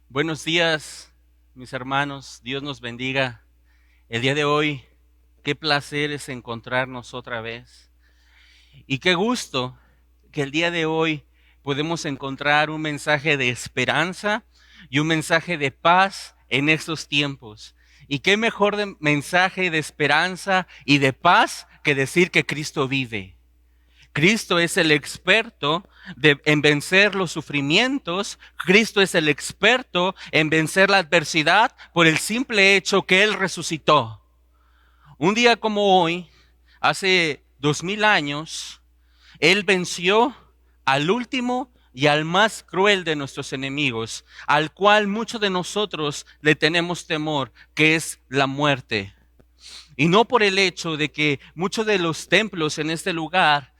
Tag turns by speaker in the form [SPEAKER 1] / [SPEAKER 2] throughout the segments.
[SPEAKER 1] Buenos días, mis hermanos. Dios nos bendiga. El día de hoy, qué placer es encontrarnos otra vez. Y qué gusto que el día de hoy podemos encontrar un mensaje de esperanza y un mensaje de paz en estos tiempos. Y qué mejor mensaje de esperanza y de paz que decir que Cristo vive. Cristo es el experto en vencer los sufrimientos. Cristo es el experto en vencer la adversidad por el simple hecho que Él resucitó. Un día como hoy, hace 2000 años, Él venció al último y al más cruel de nuestros enemigos, al cual muchos de nosotros le tenemos temor, que es la muerte. Y no por el hecho de que muchos de los templos en este lugar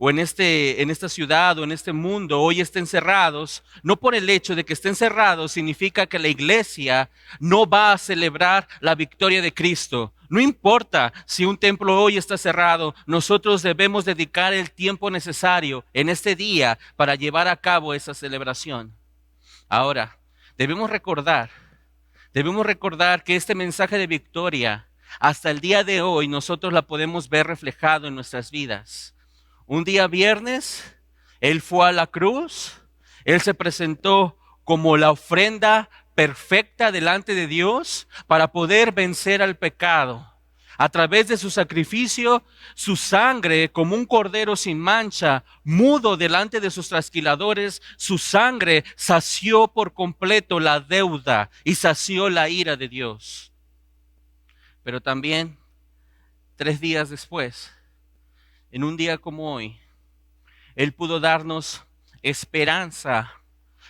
[SPEAKER 1] o en esta ciudad o en este mundo hoy estén cerrados, no por el hecho de que estén cerrados significa que la iglesia no va a celebrar la victoria de Cristo. No importa si un templo hoy está cerrado, nosotros debemos dedicar el tiempo necesario en este día para llevar a cabo esa celebración. Ahora, debemos recordar que este mensaje de victoria, hasta el día de hoy, nosotros la podemos ver reflejado en nuestras vidas. Un día viernes, Él fue a la cruz, Él se presentó como la ofrenda perfecta delante de Dios para poder vencer al pecado. A través de su sacrificio, su sangre, como un cordero sin mancha, mudo delante de sus trasquiladores, su sangre sació por completo la deuda y sació la ira de Dios. Pero también, 3 días después, en un día como hoy, Él pudo darnos esperanza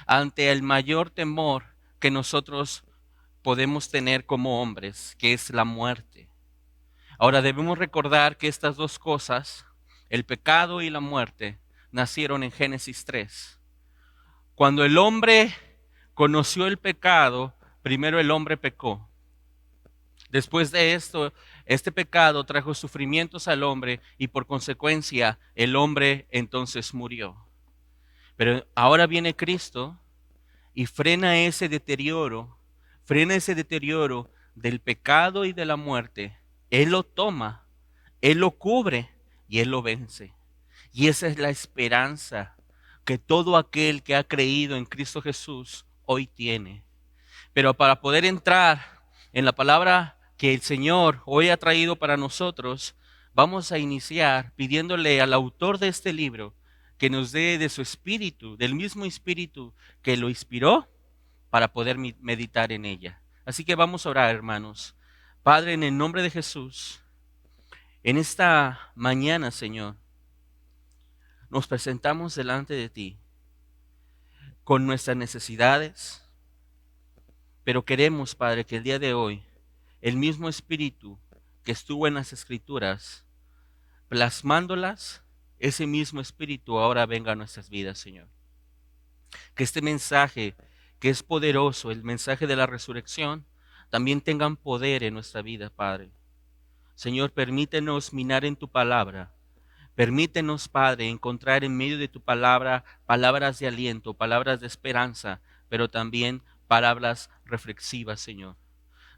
[SPEAKER 1] ante el mayor temor que nosotros podemos tener como hombres, que es la muerte. Ahora debemos recordar que estas dos cosas, el pecado y la muerte, nacieron en Génesis 3. Cuando el hombre conoció el pecado, primero el hombre pecó. Después de esto, este pecado trajo sufrimientos al hombre y por consecuencia el hombre entonces murió. Pero ahora viene Cristo y frena ese deterioro del pecado y de la muerte. Él lo toma, Él lo cubre y Él lo vence. Y esa es la esperanza que todo aquel que ha creído en Cristo Jesús hoy tiene. Pero para poder entrar en la palabra que el Señor hoy ha traído para nosotros, vamos a iniciar pidiéndole al autor de este libro que nos dé de su espíritu, del mismo espíritu que lo inspiró para poder meditar en ella. Así que vamos a orar, hermanos. Padre, en el nombre de Jesús, en esta mañana, Señor, nos presentamos delante de ti con nuestras necesidades, pero queremos, Padre, que el día de hoy el mismo espíritu que estuvo en las Escrituras, plasmándolas, ese mismo espíritu ahora venga a nuestras vidas, Señor. Que este mensaje, que es poderoso, el mensaje de la resurrección, también tengan poder en nuestra vida, Padre. Señor, permítenos minar en tu palabra. Permítenos, Padre, encontrar en medio de tu palabra palabras de aliento, palabras de esperanza, pero también palabras reflexivas, Señor.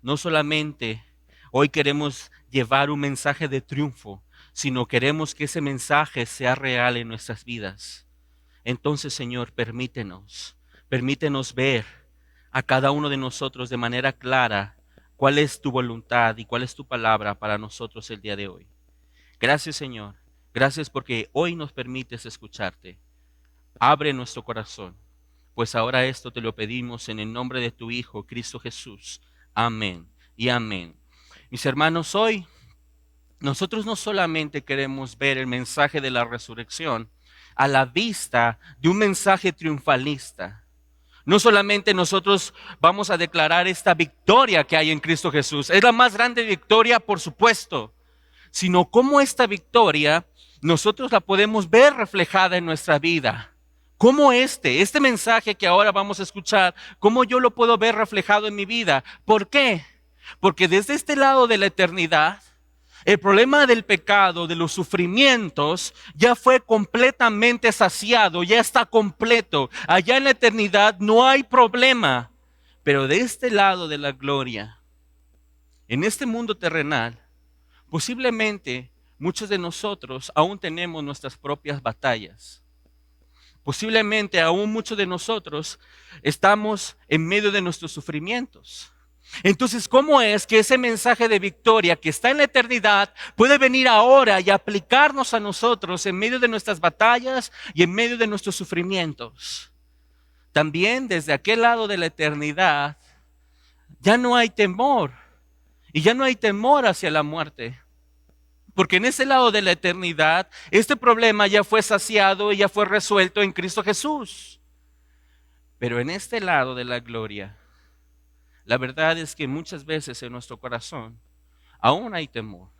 [SPEAKER 1] No solamente hoy queremos llevar un mensaje de triunfo, sino queremos que ese mensaje sea real en nuestras vidas. Entonces, Señor, permítenos ver a cada uno de nosotros de manera clara cuál es tu voluntad y cuál es tu palabra para nosotros el día de hoy. Gracias, Señor. Gracias porque hoy nos permites escucharte. Abre nuestro corazón, pues ahora esto te lo pedimos en el nombre de tu Hijo, Cristo Jesús. Amén y amén. Mis hermanos, hoy nosotros no solamente queremos ver el mensaje de la resurrección a la vista de un mensaje triunfalista. No solamente nosotros vamos a declarar esta victoria que hay en Cristo Jesús. Es la más grande victoria, por supuesto, sino cómo esta victoria nosotros la podemos ver reflejada en nuestra vida. Cómo este mensaje que ahora vamos a escuchar, cómo yo lo puedo ver reflejado en mi vida. ¿Por qué? Porque desde este lado de la eternidad, el problema del pecado, de los sufrimientos, ya fue completamente saciado, ya está completo. Allá en la eternidad no hay problema. Pero de este lado de la gloria, en este mundo terrenal, posiblemente muchos de nosotros aún tenemos nuestras propias batallas. Posiblemente aún muchos de nosotros estamos en medio de nuestros sufrimientos. Entonces, ¿cómo es que ese mensaje de victoria que está en la eternidad puede venir ahora y aplicarnos a nosotros en medio de nuestras batallas y en medio de nuestros sufrimientos? También desde aquel lado de la eternidad ya no hay temor, y ya no hay temor hacia la muerte. Porque en ese lado de la eternidad, este problema ya fue saciado y ya fue resuelto en Cristo Jesús. Pero en este lado de la gloria, la verdad es que muchas veces en nuestro corazón aún hay temor,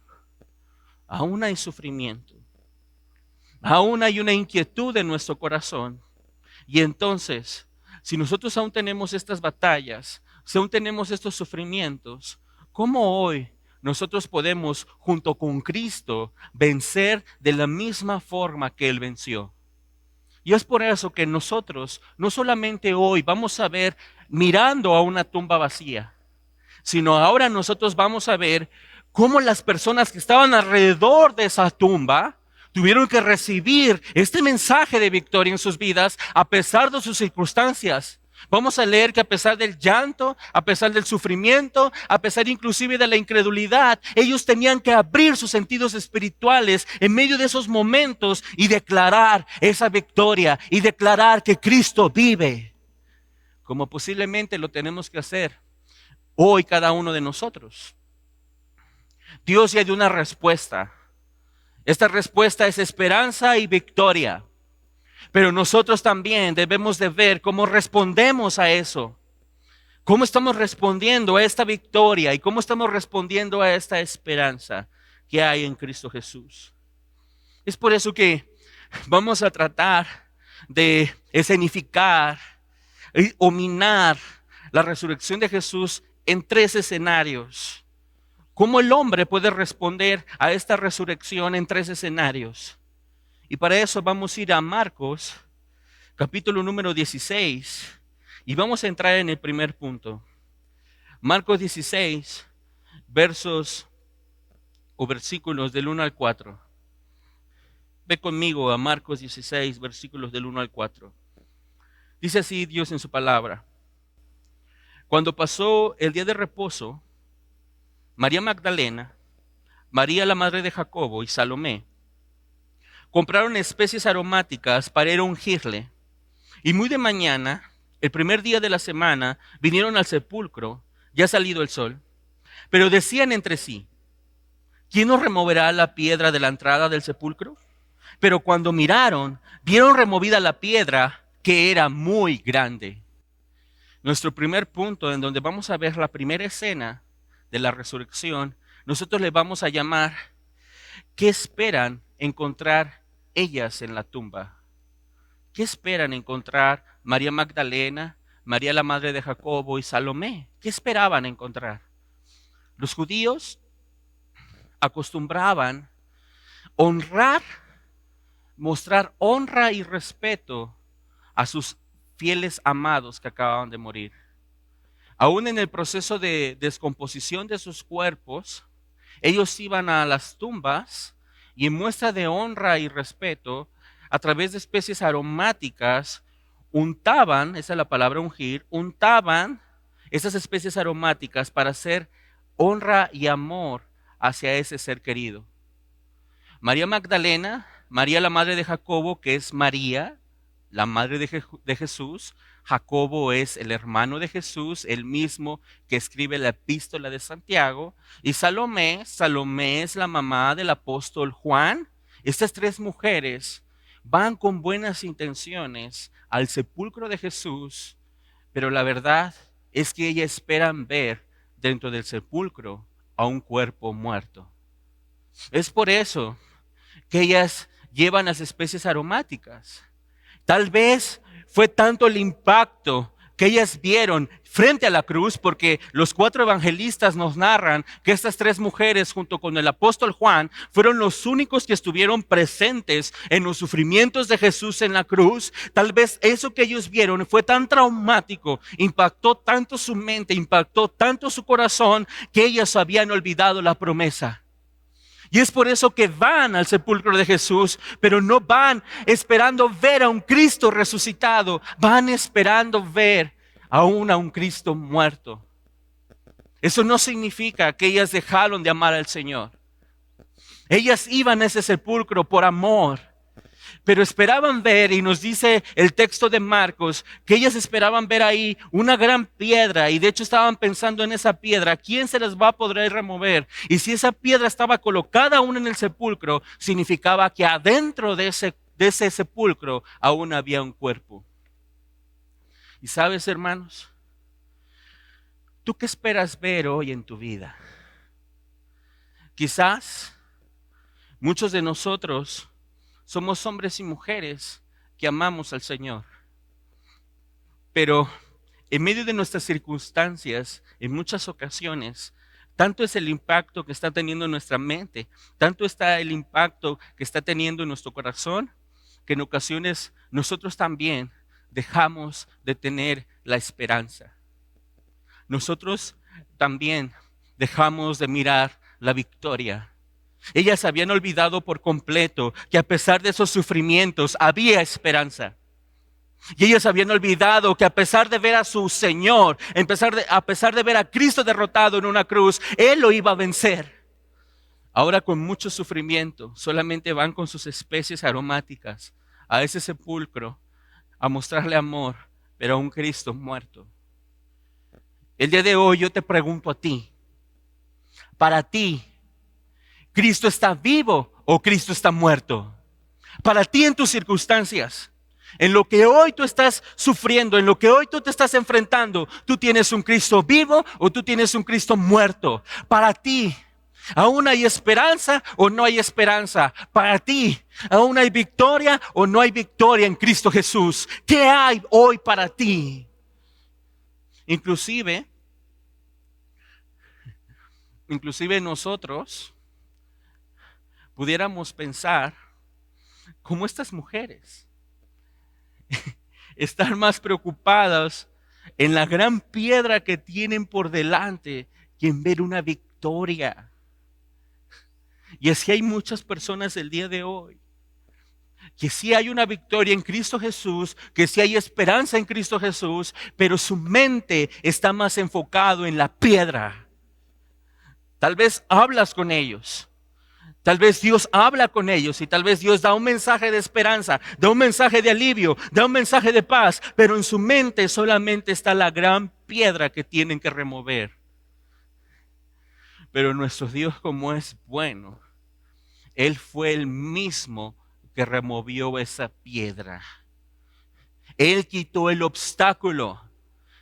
[SPEAKER 1] aún hay sufrimiento, aún hay una inquietud en nuestro corazón. Y entonces, si nosotros aún tenemos estas batallas, si aún tenemos estos sufrimientos, ¿cómo hoy nosotros podemos, junto con Cristo, vencer de la misma forma que Él venció? Y es por eso que nosotros no solamente hoy vamos a ver mirando a una tumba vacía, sino ahora nosotros vamos a ver cómo las personas que estaban alrededor de esa tumba tuvieron que recibir este mensaje de victoria en sus vidas a pesar de sus circunstancias. Vamos a leer que a pesar del llanto, a pesar del sufrimiento, a pesar inclusive de la incredulidad, ellos tenían que abrir sus sentidos espirituales en medio de esos momentos y declarar esa victoria y declarar que Cristo vive, como posiblemente lo tenemos que hacer hoy cada uno de nosotros. Dios ya dio una respuesta. Esta respuesta es esperanza y victoria. Pero nosotros también debemos de ver cómo respondemos a eso. Cómo estamos respondiendo a esta victoria y cómo estamos respondiendo a esta esperanza que hay en Cristo Jesús. Es por eso que vamos a tratar de escenificar o minar la resurrección de Jesús en 3 escenarios. ¿Cómo el hombre puede responder a esta resurrección en 3 escenarios? Y para eso vamos a ir a Marcos, capítulo número 16, y vamos a entrar en el primer punto. Marcos 16, versos o versículos del 1 al 4. Ve conmigo a Marcos 16, versículos del 1 al 4. Dice así Dios en su palabra. Cuando pasó el día de reposo, María Magdalena, María la madre de Jacobo y Salomé compraron especies aromáticas para ir a ungirle. Y muy de mañana, el primer día de la semana, vinieron al sepulcro, ya salido el sol. Pero decían entre sí, ¿quién nos removerá la piedra de la entrada del sepulcro? Pero cuando miraron, vieron removida la piedra, que era muy grande. Nuestro primer punto, en donde vamos a ver la primera escena de la resurrección, nosotros le vamos a llamar, ¿qué esperan encontrar ellas en la tumba? ¿Qué esperan encontrar María Magdalena, María la madre de Jacobo y Salomé? ¿Qué esperaban encontrar? Los judíos acostumbraban honrar, mostrar honra y respeto a sus fieles amados que acababan de morir. Aún en el proceso de descomposición de sus cuerpos, ellos iban a las tumbas y en muestra de honra y respeto, a través de especies aromáticas, untaban, esa es la palabra ungir, untaban esas especies aromáticas para hacer honra y amor hacia ese ser querido. María Magdalena, María la madre de Jacobo, que es María, la madre de Jesús. Jacobo es el hermano de Jesús, el mismo que escribe la epístola de Santiago. Y Salomé es la mamá del apóstol Juan. Estas 3 mujeres van con buenas intenciones al sepulcro de Jesús, pero la verdad es que ellas esperan ver dentro del sepulcro a un cuerpo muerto. Es por eso que ellas llevan las especies aromáticas. Tal vez fue tanto el impacto que ellas vieron frente a la cruz, porque los 4 evangelistas nos narran que estas 3 mujeres junto con el apóstol Juan fueron los únicos que estuvieron presentes en los sufrimientos de Jesús en la cruz. Tal vez eso que ellos vieron fue tan traumático, impactó tanto su mente, impactó tanto su corazón, que ellas habían olvidado la promesa. Y es por eso que van al sepulcro de Jesús, pero no van esperando ver a un Cristo resucitado, van esperando ver aún a un Cristo muerto. Eso no significa que ellas dejaron de amar al Señor. Ellas iban a ese sepulcro por amor, pero esperaban ver, y nos dice el texto de Marcos, que ellas esperaban ver ahí una gran piedra, y de hecho estaban pensando en esa piedra, ¿quién se las va a poder remover? Y si esa piedra estaba colocada aún en el sepulcro, significaba que adentro de ese sepulcro aún había un cuerpo. Y sabes, hermanos, ¿tú qué esperas ver hoy en tu vida? Quizás muchos de nosotros somos hombres y mujeres que amamos al Señor, pero en medio de nuestras circunstancias, en muchas ocasiones, tanto es el impacto que está teniendo en nuestra mente, tanto está el impacto que está teniendo en nuestro corazón, que en ocasiones nosotros también dejamos de tener la esperanza. Nosotros también dejamos de mirar la victoria. Ellas habían olvidado por completo que a pesar de esos sufrimientos había esperanza. Y ellas habían olvidado que a pesar de ver a su Señor, a pesar de ver a Cristo derrotado en una cruz, Él lo iba a vencer. Ahora con mucho sufrimiento, solamente van con sus especies aromáticas a ese sepulcro a mostrarle amor, pero a un Cristo muerto. El día de hoy yo te pregunto a ti, para ti, ¿Cristo está vivo o Cristo está muerto? Para ti en tus circunstancias, en lo que hoy tú estás sufriendo, en lo que hoy tú te estás enfrentando, ¿tú tienes un Cristo vivo o tú tienes un Cristo muerto? Para ti, ¿aún hay esperanza o no hay esperanza? Para ti, ¿aún hay victoria o no hay victoria en Cristo Jesús? ¿Qué hay hoy para ti? Inclusive nosotros pudiéramos pensar como estas mujeres, estar más preocupadas en la gran piedra que tienen por delante que en ver una victoria. Y así hay muchas personas el día de hoy, que sí hay una victoria en Cristo Jesús, que sí hay esperanza en Cristo Jesús, pero su mente está más enfocado en la piedra. Tal vez hablas con ellos, tal vez Dios habla con ellos y tal vez Dios da un mensaje de esperanza, da un mensaje de alivio, da un mensaje de paz, pero en su mente solamente está la gran piedra que tienen que remover. Pero nuestro Dios, como es bueno, Él fue el mismo que removió esa piedra. Él quitó el obstáculo.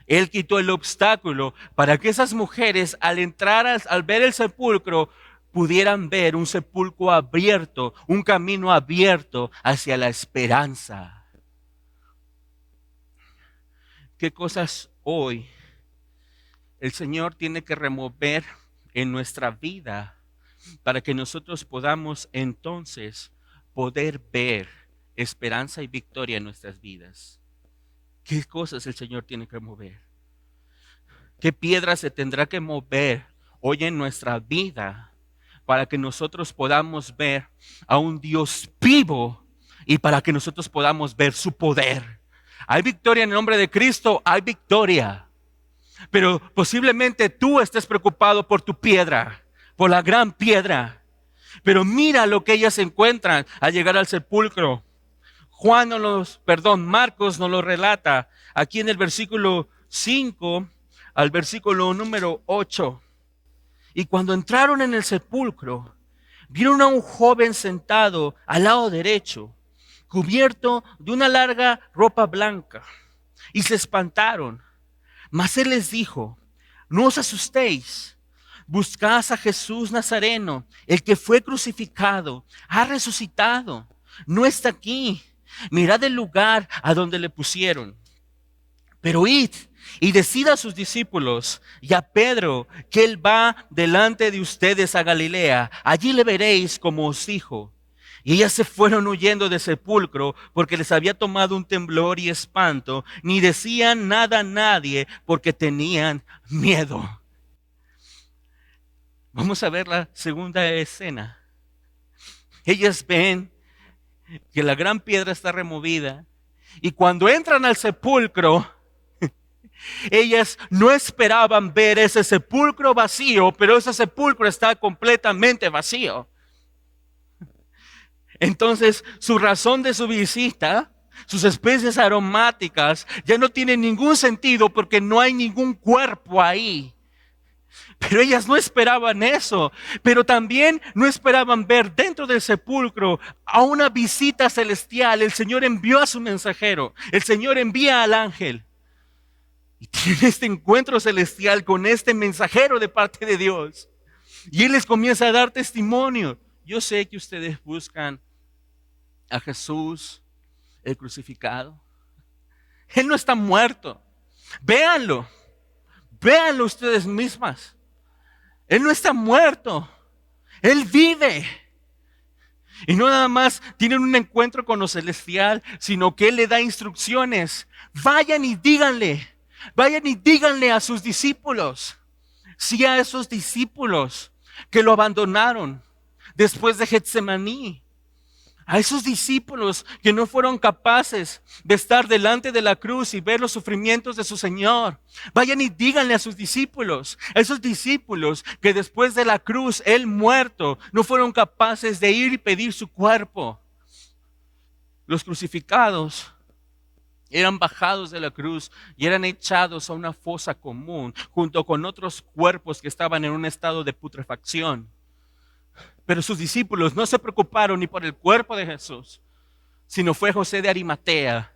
[SPEAKER 1] Él quitó el obstáculo para que esas mujeres al ver el sepulcro pudieran ver un sepulcro abierto, un camino abierto hacia la esperanza. ¿Qué cosas hoy el Señor tiene que remover en nuestra vida para que nosotros podamos entonces poder ver esperanza y victoria en nuestras vidas? ¿Qué cosas el Señor tiene que mover? ¿Qué piedra se tendrá que mover hoy en nuestra vida para que nosotros podamos ver a un Dios vivo y para que nosotros podamos ver su poder? Hay victoria en el nombre de Cristo, hay victoria. Pero posiblemente tú estés preocupado por tu piedra, por la gran piedra. Pero mira lo que ellas encuentran al llegar al sepulcro. Marcos nos lo relata aquí en el versículo 5 al versículo número 8. Y cuando entraron en el sepulcro, vieron a un joven sentado al lado derecho, cubierto de una larga ropa blanca, y se espantaron. Mas él les dijo: no os asustéis, buscad a Jesús Nazareno, el que fue crucificado, ha resucitado, no está aquí. Mirad el lugar a donde le pusieron. Pero id Y decida a sus discípulos y a Pedro que él va delante de ustedes a Galilea. Allí le veréis como os dijo. Y ellas se fueron huyendo del sepulcro porque les había tomado un temblor y espanto. Ni decían nada a nadie porque tenían miedo. Vamos a ver la segunda escena. Ellas ven que la gran piedra está removida. Y cuando entran al sepulcro, ellas no esperaban ver ese sepulcro vacío, pero ese sepulcro está completamente vacío. Entonces, su razón de su visita, sus especies aromáticas, ya no tienen ningún sentido porque no hay ningún cuerpo ahí. Pero ellas no esperaban eso, pero también no esperaban ver dentro del sepulcro a una visita celestial. El Señor envió a su mensajero, el Señor envía al ángel. Y tiene este encuentro celestial con este mensajero de parte de Dios. Y Él les comienza a dar testimonio. Yo sé que ustedes buscan a Jesús, el crucificado. Él no está muerto. Véanlo. Véanlo ustedes mismas. Él no está muerto. Él vive. Y no nada más tienen un encuentro con lo celestial, sino que Él le da instrucciones. Vayan y díganle a sus discípulos. Sí, a esos discípulos que lo abandonaron después de Getsemaní. A esos discípulos que no fueron capaces de estar delante de la cruz y ver los sufrimientos de su Señor. Vayan y díganle a sus discípulos, a esos discípulos que después de la cruz, Él muerto, no fueron capaces de ir y pedir su cuerpo. Los crucificados eran bajados de la cruz y eran echados a una fosa común junto con otros cuerpos que estaban en un estado de putrefacción. Pero sus discípulos no se preocuparon ni por el cuerpo de Jesús, sino fue José de Arimatea,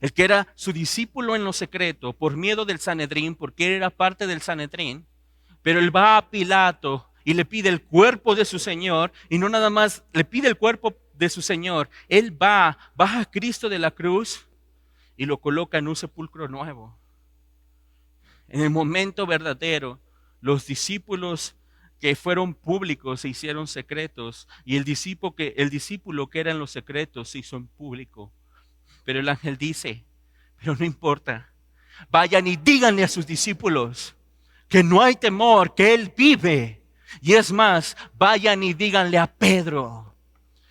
[SPEAKER 1] el que era su discípulo en lo secreto, por miedo del Sanedrín, porque él era parte del Sanedrín. Pero él va a Pilato y le pide el cuerpo de su Señor, y no nada más le pide el cuerpo de su Señor, él baja a Cristo de la cruz y lo coloca en un sepulcro nuevo. En el momento verdadero, los discípulos que fueron públicos se hicieron secretos, y el discípulo que era en los secretos se hizo en público. Pero el ángel dice, pero no importa, vayan y díganle a sus discípulos que no hay temor, que Él vive. Y es más, vayan y díganle a Pedro.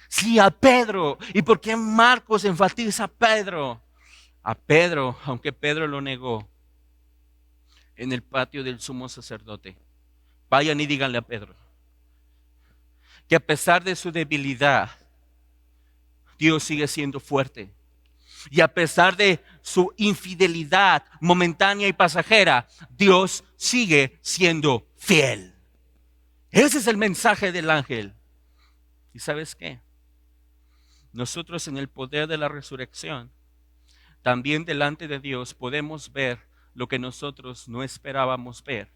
[SPEAKER 1] Sí, a Pedro. ¿Y por qué Marcos enfatiza a Pedro? A Pedro, aunque Pedro lo negó en el patio del sumo sacerdote. Vayan y díganle a Pedro que a pesar de su debilidad, Dios sigue siendo fuerte. Y a pesar de su infidelidad momentánea y pasajera, Dios sigue siendo fiel. Ese es el mensaje del ángel. ¿Y sabes qué? Nosotros en el poder de la resurrección, también delante de Dios podemos ver lo que nosotros no esperábamos ver.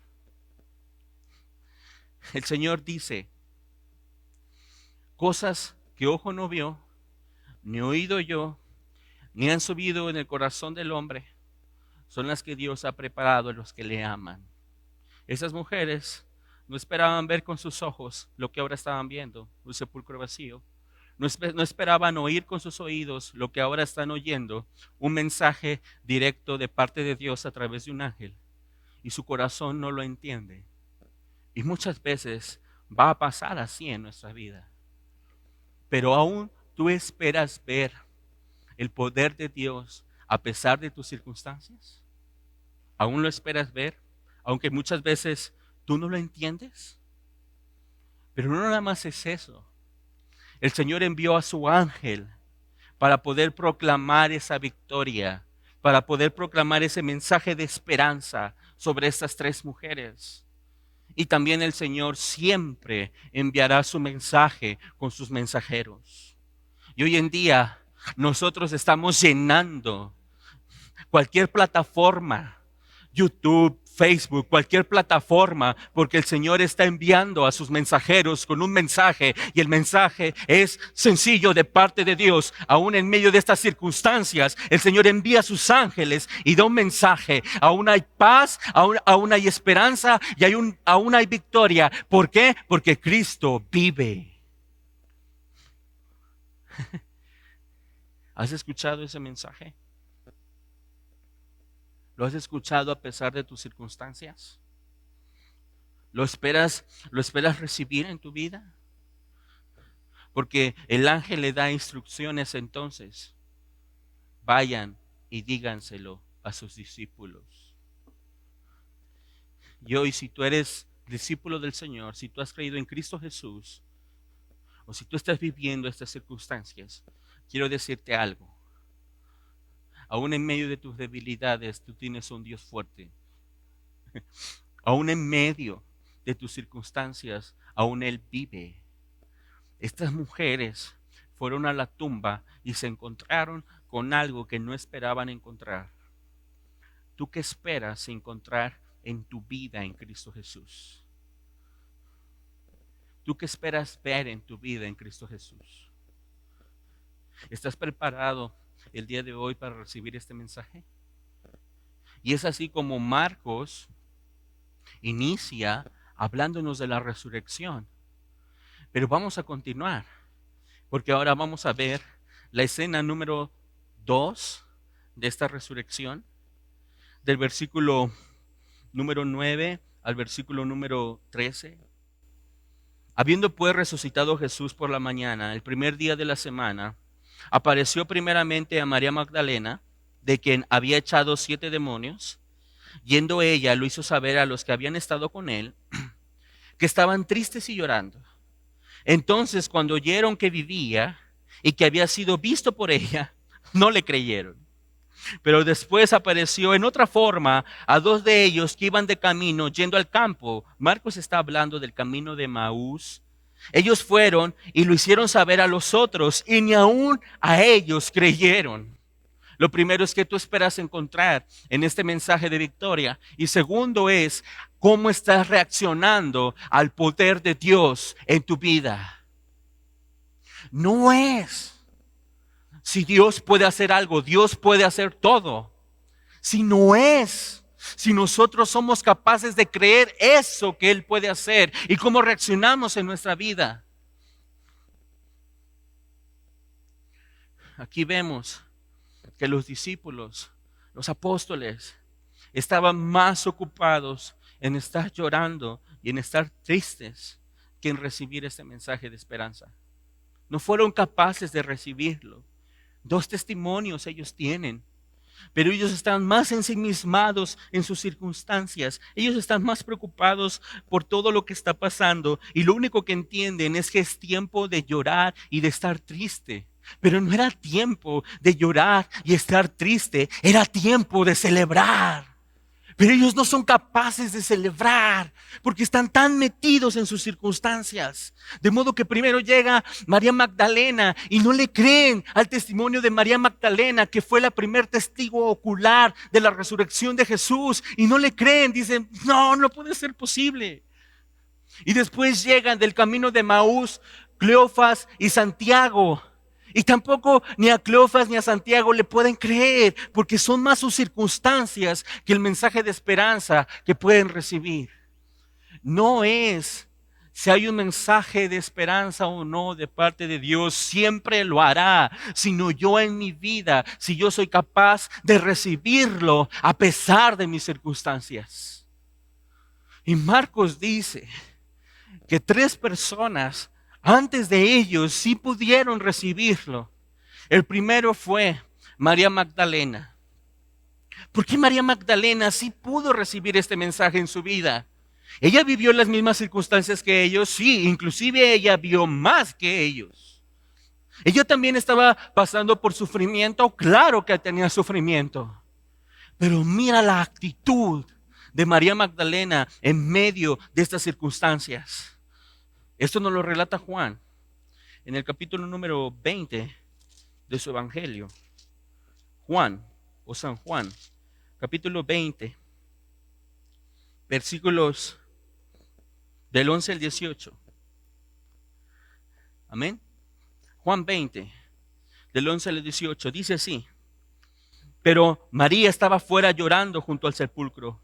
[SPEAKER 1] El Señor dice, cosas que ojo no vio, ni oído yo, ni han subido en el corazón del hombre, son las que Dios ha preparado a los que le aman. Esas mujeres no esperaban ver con sus ojos lo que ahora estaban viendo, un sepulcro vacío. No esperaban oír con sus oídos lo que ahora están oyendo, un mensaje directo de parte de Dios a través de un ángel. Y su corazón no lo entiende. Y muchas veces va a pasar así en nuestra vida. Pero aún tú esperas ver el poder de Dios a pesar de tus circunstancias. ¿Aún lo esperas ver? Aunque muchas veces tú no lo entiendes. Pero no nada más es eso. El Señor envió a su ángel para poder proclamar esa victoria, para poder proclamar ese mensaje de esperanza sobre estas tres mujeres. Y también el Señor siempre enviará su mensaje con sus mensajeros. Y hoy en día nosotros estamos llenando cualquier plataforma. YouTube, Facebook, cualquier plataforma, porque el Señor está enviando a sus mensajeros con un mensaje y el mensaje es sencillo de parte de Dios. Aún en medio de estas circunstancias, el Señor envía a sus ángeles y da un mensaje. Aún hay paz, aún hay esperanza y aún hay victoria. ¿Por qué? Porque Cristo vive. ¿Has escuchado ese mensaje? ¿Lo has escuchado a pesar de tus circunstancias? ¿Lo esperas recibir en tu vida? Porque el ángel le da instrucciones entonces. Vayan y díganselo a sus discípulos. Y hoy, si tú eres discípulo del Señor, si tú has creído en Cristo Jesús, o si tú estás viviendo estas circunstancias, quiero decirte algo. Aún en medio de tus debilidades, tú tienes un Dios fuerte. Aún en medio de tus circunstancias, aún Él vive. Estas mujeres fueron a la tumba y se encontraron con algo que no esperaban encontrar. ¿Tú qué esperas encontrar en tu vida en Cristo Jesús? ¿Tú qué esperas ver en tu vida en Cristo Jesús? ¿Estás preparado el día de hoy para recibir este mensaje? Y es así como Marcos inicia hablándonos de la resurrección. Pero vamos a continuar, porque ahora vamos a ver la escena número 2 de esta resurrección, del versículo número 9 al versículo número 13. Habiendo pues resucitado Jesús por la mañana, el primer día de la semana, apareció primeramente a María Magdalena, de quien había echado 7 demonios. Yendo ella, lo hizo saber a los que habían estado con él, que estaban tristes y llorando. Entonces, cuando oyeron que vivía y que había sido visto por ella, no le creyeron. Pero después apareció en otra forma a 2 de ellos que iban de camino yendo al campo. Marcos está hablando del camino de Maús. Ellos fueron y lo hicieron saber a los otros y ni aún a ellos creyeron. Lo primero es que tú esperas encontrar en este mensaje de victoria. Y segundo es cómo estás reaccionando al poder de Dios en tu vida. No es si Dios puede hacer algo, Dios puede hacer todo. Si no es, si nosotros somos capaces de creer eso que Él puede hacer y cómo reaccionamos en nuestra vida. Aquí vemos que los discípulos, los apóstoles, estaban más ocupados en estar llorando y en estar tristes que en recibir este mensaje de esperanza. No fueron capaces de recibirlo. 2 testimonios ellos tienen, pero ellos están más ensimismados en sus circunstancias. Ellos están más preocupados por todo lo que está pasando y lo único que entienden es que es tiempo de llorar y de estar triste. Pero no era tiempo de llorar y estar triste, era tiempo de celebrar. Pero ellos no son capaces de celebrar porque están tan metidos en sus circunstancias. De modo que primero llega María Magdalena y no le creen al testimonio de María Magdalena, que fue la primer testigo ocular de la resurrección de Jesús. Y no le creen, dicen, no puede ser posible. Y después llegan del camino de Maús, Cleofas y Santiago. Y tampoco ni a Cleofas ni a Santiago le pueden creer, porque son más sus circunstancias que el mensaje de esperanza que pueden recibir. No es si hay un mensaje de esperanza o no de parte de Dios, siempre lo hará, sino yo en mi vida, si yo soy capaz de recibirlo a pesar de mis circunstancias. Y Marcos dice que 3 personas antes de ellos sí pudieron recibirlo. El primero fue María Magdalena. ¿Por qué María Magdalena sí pudo recibir este mensaje en su vida? Ella vivió las mismas circunstancias que ellos, sí, inclusive ella vio más que ellos. Ella también estaba pasando por sufrimiento, claro que tenía sufrimiento. Pero mira la actitud de María Magdalena en medio de estas circunstancias. Esto nos lo relata Juan en el capítulo número 20 de su evangelio. Juan o San Juan, capítulo 20, versículos del 11 al 18. Amén. Juan 20, del 11 al 18, dice así. Pero María estaba fuera llorando junto al sepulcro.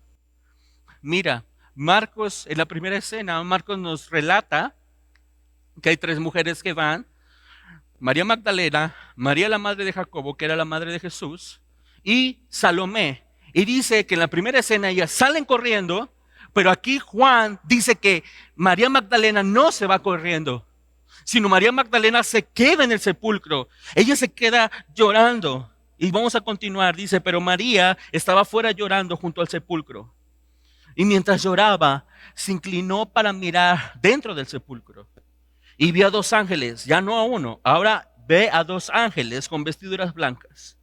[SPEAKER 1] Mira, Marcos, en la primera escena, Marcos nos relata que hay tres mujeres que van: María Magdalena, María la madre de Jacobo, que era la madre de Jesús, y Salomé. Y dice que en la primera escena ellas salen corriendo, pero aquí Juan dice que María Magdalena no se va corriendo, sino María Magdalena se queda en el sepulcro. Ella se queda llorando. Y vamos a continuar, dice, pero María estaba fuera llorando junto al sepulcro. Y mientras lloraba, se inclinó para mirar dentro del sepulcro. Y vio a dos ángeles, ya no a uno, ahora ve a dos ángeles con vestiduras blancas,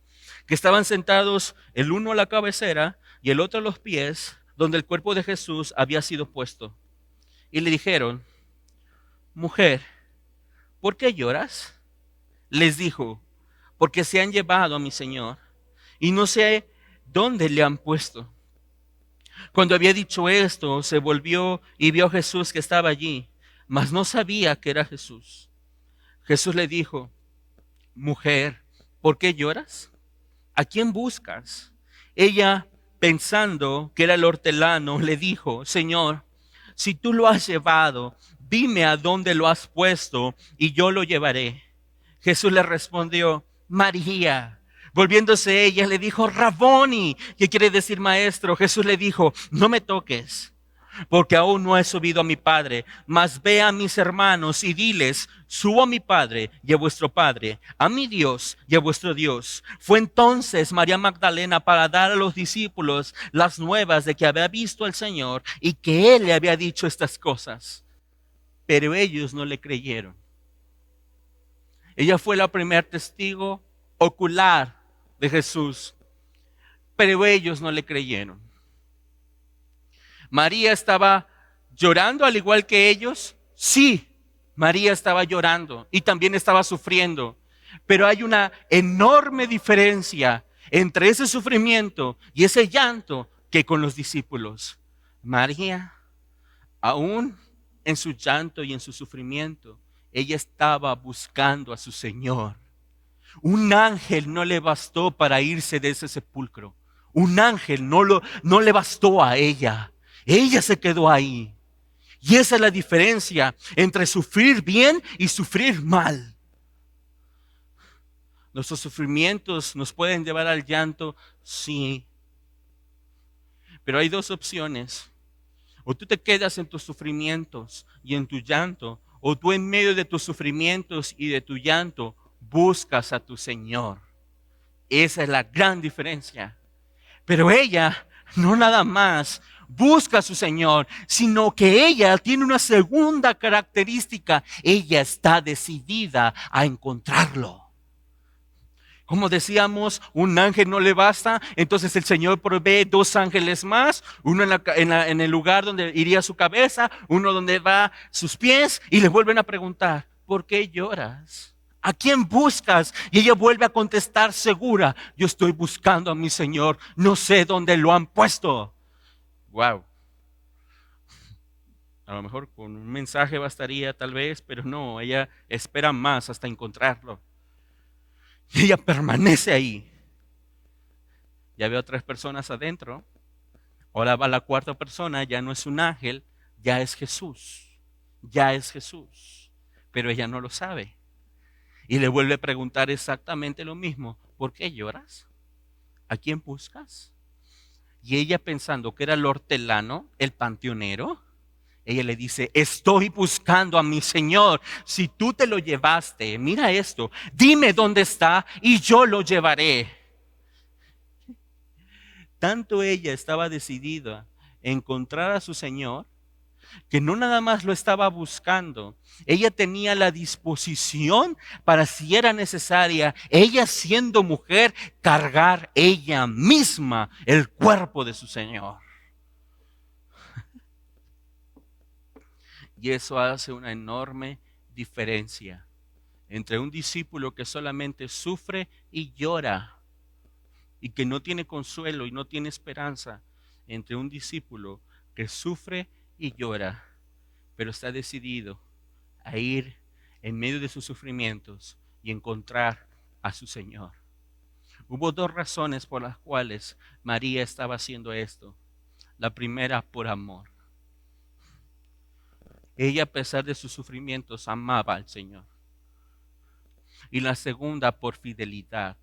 [SPEAKER 1] que estaban sentados el uno a la cabecera y el otro a los pies, donde el cuerpo de Jesús había sido puesto. Y le dijeron: mujer, ¿por qué lloras? Les dijo: porque se han llevado a mi Señor y no sé dónde le han puesto. Cuando había dicho esto, se volvió y vio a Jesús que estaba allí, mas no sabía que era Jesús. Jesús le dijo: mujer, ¿por qué lloras? ¿A quién buscas? Ella, pensando que era el hortelano, le dijo: Señor, si tú lo has llevado, dime a dónde lo has puesto y yo lo llevaré. Jesús le respondió: María. Volviéndose ella, le dijo: Raboni, que quiere decir maestro. Jesús le dijo: no me toques, porque aún no he subido a mi Padre, mas ve a mis hermanos y diles: subo a mi Padre y a vuestro Padre, a mi Dios y a vuestro Dios. Fue entonces María Magdalena para dar a los discípulos las nuevas de que había visto al Señor y que Él le había dicho estas cosas. Pero ellos no le creyeron. Ella fue la primer testigo ocular de Jesús, pero ellos no le creyeron. María estaba llorando al igual que ellos. Sí, María estaba llorando y también estaba sufriendo, pero hay una enorme diferencia entre ese sufrimiento y ese llanto que con los discípulos. María, aún en su llanto y en su sufrimiento, ella estaba buscando a su Señor. Un ángel no le bastó para irse de ese sepulcro. Un ángel no le bastó a ella. Ella se quedó ahí. Y esa es la diferencia entre sufrir bien y sufrir mal. Nuestros sufrimientos nos pueden llevar al llanto, sí. Pero hay dos opciones. O tú te quedas en tus sufrimientos y en tu llanto, o tú en medio de tus sufrimientos y de tu llanto buscas a tu Señor. Esa es la gran diferencia. Pero ella no nada más busca a su Señor, sino que ella tiene una segunda característica. Ella está decidida a encontrarlo. Como decíamos, un ángel no le basta, entonces el Señor provee dos ángeles más, uno en el lugar donde iría su cabeza, uno donde va sus pies, y le vuelven a preguntar: ¿por qué lloras? ¿A quién buscas? Y ella vuelve a contestar segura: yo estoy buscando a mi Señor, no sé dónde lo han puesto. Wow. A lo mejor con un mensaje bastaría tal vez, pero no, ella espera más hasta encontrarlo. Y ella permanece ahí. Ya veo tres personas adentro. Ahora va la cuarta persona, ya no es un ángel, ya es Jesús. Ya es Jesús. Pero ella no lo sabe. Y le vuelve a preguntar exactamente lo mismo: ¿por qué lloras? ¿A quién buscas? Y ella, pensando que era el hortelano, el panteonero, ella le dice: estoy buscando a mi Señor. Si tú te lo llevaste, mira esto, dime dónde está y yo lo llevaré. Tanto ella estaba decidida a encontrar a su Señor, que no nada más lo estaba buscando, ella tenía la disposición para, si era necesaria, ella siendo mujer, cargar ella misma el cuerpo de su Señor. Y eso hace una enorme diferencia entre un discípulo que solamente sufre y llora y que no tiene consuelo y no tiene esperanza, entre un discípulo que sufre y llora, pero está decidido a ir en medio de sus sufrimientos y encontrar a su Señor. Hubo dos razones por las cuales María estaba haciendo esto. La primera, por amor. Ella, a pesar de sus sufrimientos, amaba al Señor. Y la segunda, por fidelidad.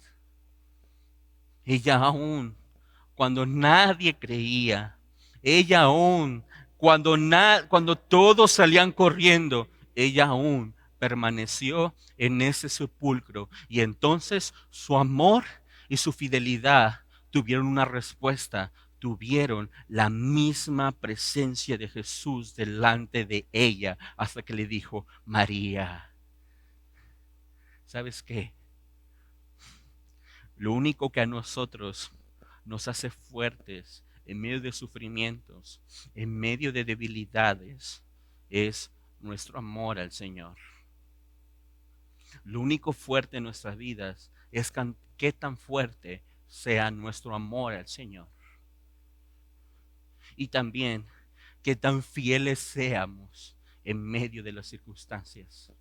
[SPEAKER 1] Ella aún, cuando nadie creía, ella aún, cuando todos salían corriendo, ella aún permaneció en ese sepulcro. Y entonces su amor y su fidelidad tuvieron una respuesta, tuvieron la misma presencia de Jesús delante de ella, hasta que le dijo: María. ¿Sabes qué? Lo único que a nosotros nos hace fuertes en medio de sufrimientos, en medio de debilidades, es nuestro amor al Señor. Lo único fuerte en nuestras vidas es qué tan fuerte sea nuestro amor al Señor. Y también qué tan fieles seamos en medio de las circunstancias.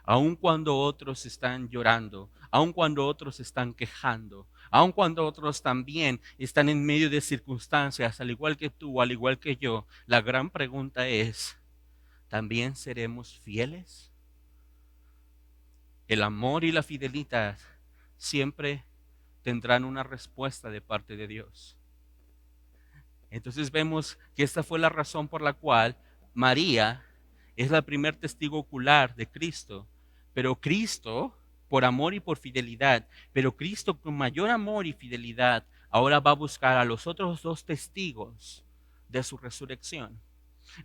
[SPEAKER 1] Aun cuando otros están llorando, aun cuando otros están quejando, aun cuando otros también están en medio de circunstancias, al igual que tú, al igual que yo, la gran pregunta es: ¿también seremos fieles? El amor y la fidelidad siempre tendrán una respuesta de parte de Dios. Entonces vemos que esta fue la razón por la cual María es la primer testigo ocular de Cristo. Pero Cristo, por amor y por fidelidad, pero Cristo con mayor amor y fidelidad, ahora va a buscar a los otros dos testigos de su resurrección.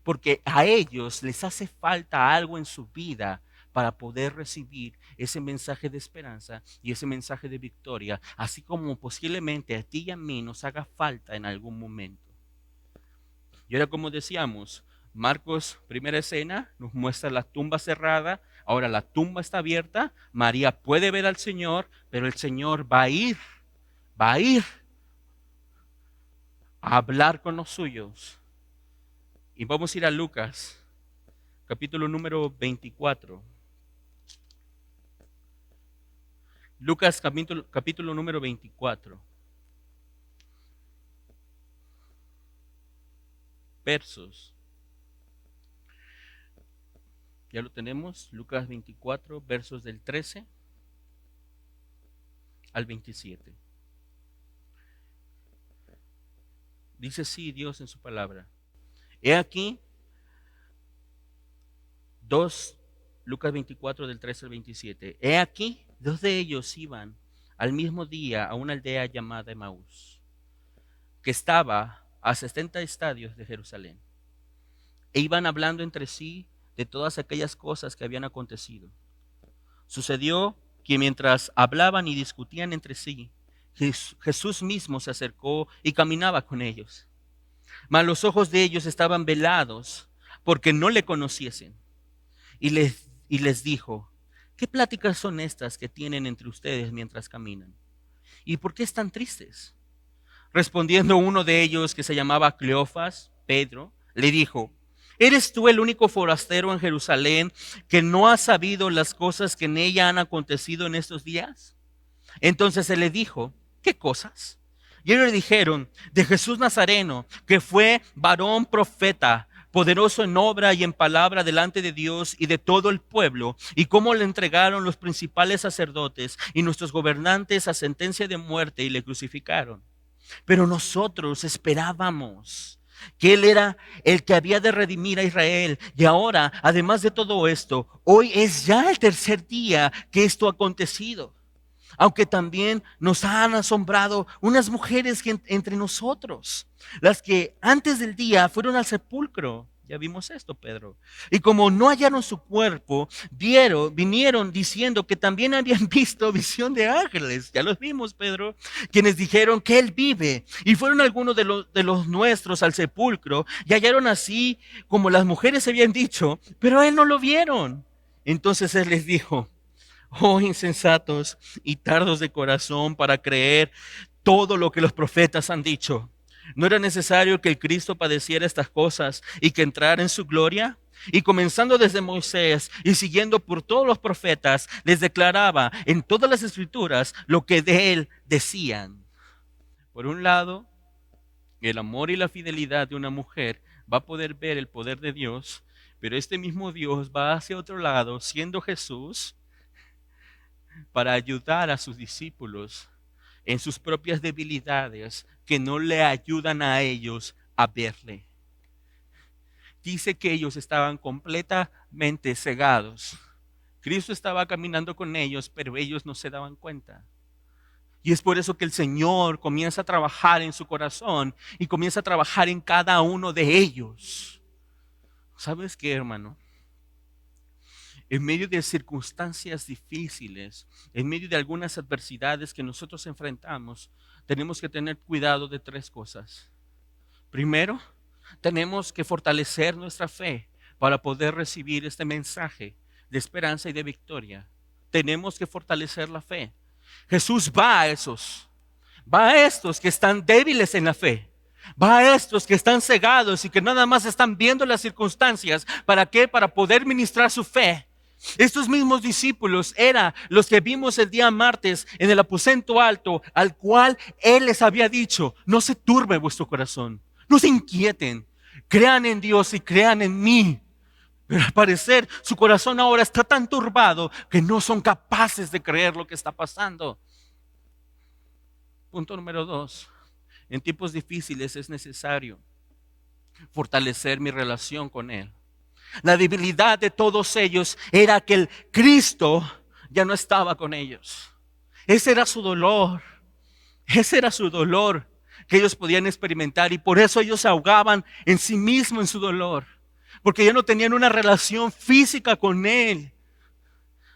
[SPEAKER 1] Porque a ellos les hace falta algo en su vida para poder recibir ese mensaje de esperanza y ese mensaje de victoria, así como posiblemente a ti y a mí nos haga falta en algún momento. Y ahora, como decíamos, Marcos, primera escena, nos muestra la tumba cerrada. Ahora la tumba está abierta. María puede ver al Señor, pero el Señor va a ir a hablar con los suyos. Y vamos a ir a Lucas, capítulo número 24. Lucas, capítulo número 24. Versos. Ya lo tenemos, Lucas 24, versos del 13 al 27. Dice así Dios en su palabra. He aquí, Lucas 24 del 13 al 27. He aquí, dos de ellos iban al mismo día a una aldea llamada Emaús, que estaba a 70 estadios de Jerusalén. E iban hablando entre sí de todas aquellas cosas que habían acontecido. Sucedió que mientras hablaban y discutían entre sí, Jesús mismo se acercó y caminaba con ellos. Mas los ojos de ellos estaban velados porque no le conociesen. Y les dijo: ¿qué pláticas son estas que tienen entre ustedes mientras caminan? ¿Y por qué están tristes? Respondiendo uno de ellos, que se llamaba Cleofas, Pedro, le dijo: ¿eres tú el único forastero en Jerusalén que no ha sabido las cosas que en ella han acontecido en estos días? Entonces él le dijo: ¿qué cosas? Y ellos le dijeron: de Jesús Nazareno, que fue varón profeta, poderoso en obra y en palabra delante de Dios y de todo el pueblo, y cómo le entregaron los principales sacerdotes y nuestros gobernantes a sentencia de muerte y le crucificaron. Pero nosotros esperábamos que Él era el que había de redimir a Israel. Y ahora, además de todo esto, hoy es ya el tercer día que esto ha acontecido. Aunque también nos han asombrado unas mujeres entre nosotros, las que antes del día fueron al sepulcro. Ya vimos esto, Pedro. Y como no hallaron su cuerpo, vinieron diciendo que también habían visto visión de ángeles. Ya los vimos, Pedro. Quienes dijeron que Él vive. Y fueron algunos de los nuestros al sepulcro y hallaron así como las mujeres habían dicho, pero a Él no lo vieron. Entonces Él les dijo: oh insensatos y tardos de corazón para creer todo lo que los profetas han dicho. ¿No era necesario que el Cristo padeciera estas cosas y que entrara en su gloria? Y comenzando desde Moisés y siguiendo por todos los profetas, les declaraba en todas las escrituras lo que de él decían. Por un lado, el amor y la fidelidad de una mujer va a poder ver el poder de Dios, pero este mismo Dios va hacia otro lado, siendo Jesús, para ayudar a sus discípulos en sus propias debilidades que no le ayudan a ellos a verle. Dice que ellos estaban completamente cegados. Cristo estaba caminando con ellos, pero ellos no se daban cuenta. Y es por eso que el Señor comienza a trabajar en su corazón y comienza a trabajar en cada uno de ellos. ¿Sabes qué, hermano? En medio de circunstancias difíciles, en medio de algunas adversidades que nosotros enfrentamos, tenemos que tener cuidado de tres cosas. Primero, tenemos que fortalecer nuestra fe para poder recibir este mensaje de esperanza y de victoria. Tenemos que fortalecer la fe. Jesús va a estos que están débiles en la fe. Va a estos que están cegados y que nada más están viendo las circunstancias. ¿Para qué? Para poder ministrar su fe. Estos mismos discípulos eran los que vimos el día martes en el aposento alto, al cual Él les había dicho: no se turbe vuestro corazón, no se inquieten, crean en Dios y crean en mí. Pero al parecer su corazón ahora está tan turbado que no son capaces de creer lo que está pasando. Punto número 2. En tiempos difíciles es necesario fortalecer mi relación con Él. La debilidad de todos ellos era que el Cristo ya no estaba con ellos. Ese era su dolor. Ese era su dolor que ellos podían experimentar, y por eso ellos se ahogaban en sí mismos en su dolor, porque ya no tenían una relación física con Él.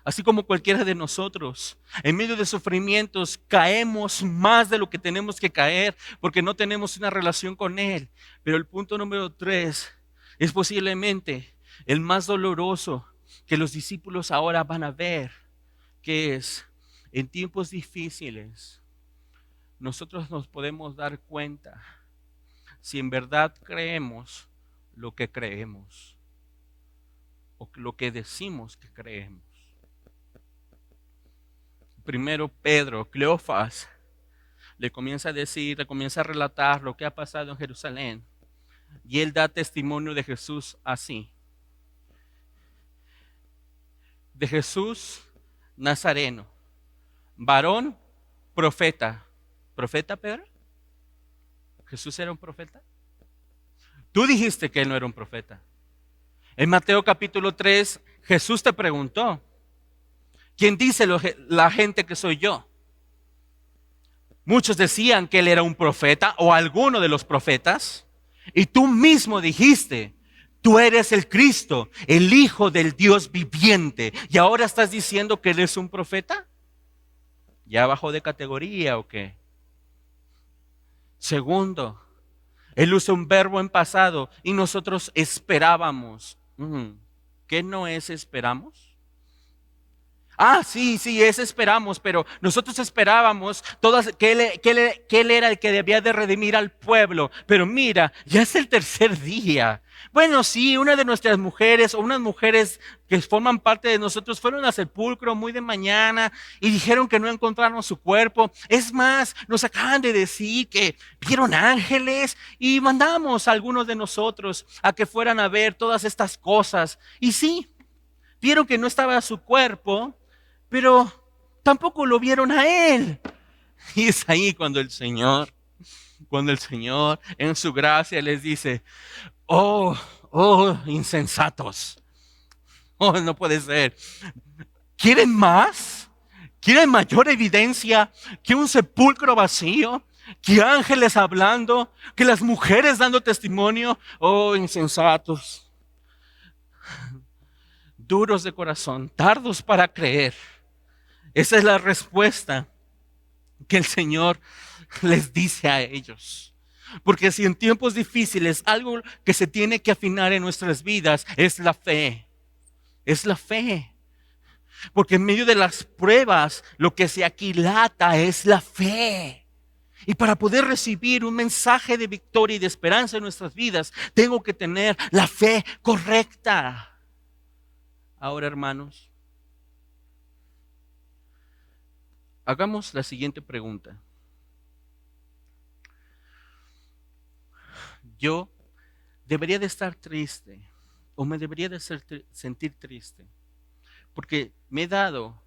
[SPEAKER 1] Así como cualquiera de nosotros, en medio de sufrimientos caemos más de lo que tenemos que caer porque no tenemos una relación con Él. Pero el punto número 3 es posiblemente el más doloroso que los discípulos ahora van a ver, que es: en tiempos difíciles nosotros nos podemos dar cuenta si en verdad creemos lo que creemos o lo que decimos que creemos. Primero Pedro, Cleofas, le comienza a decir, le comienza a relatar lo que ha pasado en Jerusalén. Y él da testimonio de Jesús así: de Jesús Nazareno, varón, profeta. ¿Profeta, Pedro? ¿Jesús era un profeta? Tú dijiste que él no era un profeta. En Mateo capítulo 3, Jesús te preguntó: ¿quién dice la gente que soy yo? Muchos decían que él era un profeta o alguno de los profetas. Y tú mismo dijiste: tú eres el Cristo, el Hijo del Dios viviente. ¿Y ahora estás diciendo que eres un profeta? ¿Ya bajó de categoría o qué? Segundo, él usa un verbo en pasado y nosotros esperábamos. ¿Qué no es esperamos? Sí, es esperamos, pero nosotros esperábamos que él era el que debía de redimir al pueblo. Pero mira, ya es el tercer día. Bueno, sí, una de nuestras mujeres o unas mujeres que forman parte de nosotros fueron al sepulcro muy de mañana y dijeron que no encontraron su cuerpo. Es más, nos acaban de decir que vieron ángeles y mandamos a algunos de nosotros a que fueran a ver todas estas cosas. Y sí, vieron que no estaba su cuerpo, pero tampoco lo vieron a Él. Y es ahí cuando el Señor en su gracia les dice: oh, insensatos. No puede ser. ¿Quieren más? ¿Quieren mayor evidencia que un sepulcro vacío? ¿Que ángeles hablando? ¿Que las mujeres dando testimonio? Oh, insensatos. Duros de corazón, tardos para creer. Esa es la respuesta que el Señor les dice a ellos. Porque si en tiempos difíciles algo que se tiene que afinar en nuestras vidas es la fe. Es la fe. Porque en medio de las pruebas lo que se aquilata es la fe. Y para poder recibir un mensaje de victoria y de esperanza en nuestras vidas, tengo que tener la fe correcta. Ahora, hermanos, hagamos la siguiente pregunta. Yo debería de estar triste o me debería de sentir triste porque me he dado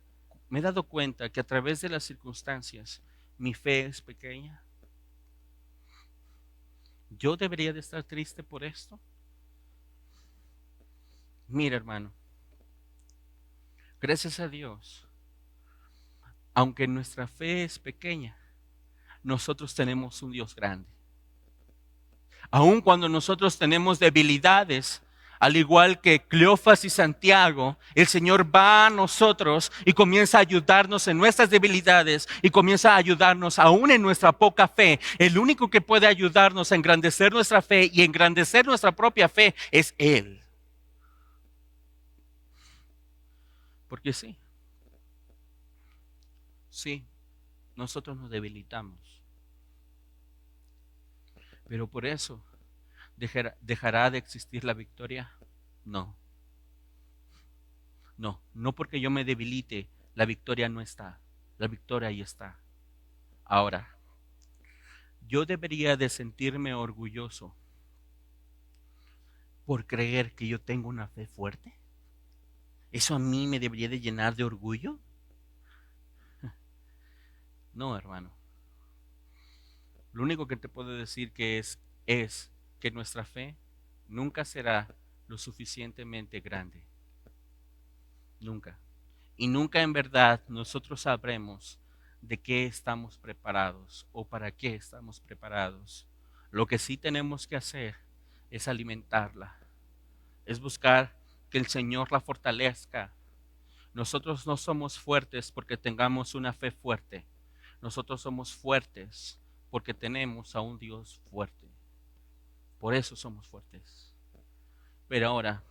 [SPEAKER 1] cuenta que a través de las circunstancias mi fe es pequeña. ¿Yo debería de estar triste por esto? Mira, hermano, gracias a Dios, aunque nuestra fe es pequeña, nosotros tenemos un Dios grande. Aun cuando nosotros tenemos debilidades, al igual que Cleofas y Santiago, el Señor va a nosotros y comienza a ayudarnos en nuestras debilidades y comienza a ayudarnos aún en nuestra poca fe. El único que puede ayudarnos a engrandecer nuestra fe y engrandecer nuestra propia fe es Él. Porque sí, nosotros nos debilitamos. Pero por eso, ¿dejará de existir la victoria? No. No porque yo me debilite, la victoria no está. La victoria ahí está. Ahora, yo debería de sentirme orgulloso por creer que yo tengo una fe fuerte. ¿Eso a mí me debería de llenar de orgullo? No, hermano. Lo único que te puedo decir que es que nuestra fe nunca será lo suficientemente grande. Nunca. Y nunca en verdad nosotros sabremos de qué estamos preparados o para qué estamos preparados. Lo que sí tenemos que hacer es alimentarla, es buscar que el Señor la fortalezca. Nosotros no somos fuertes porque tengamos una fe fuerte. Nosotros somos fuertes porque tenemos a un Dios fuerte. Por eso somos fuertes. Pero ahora,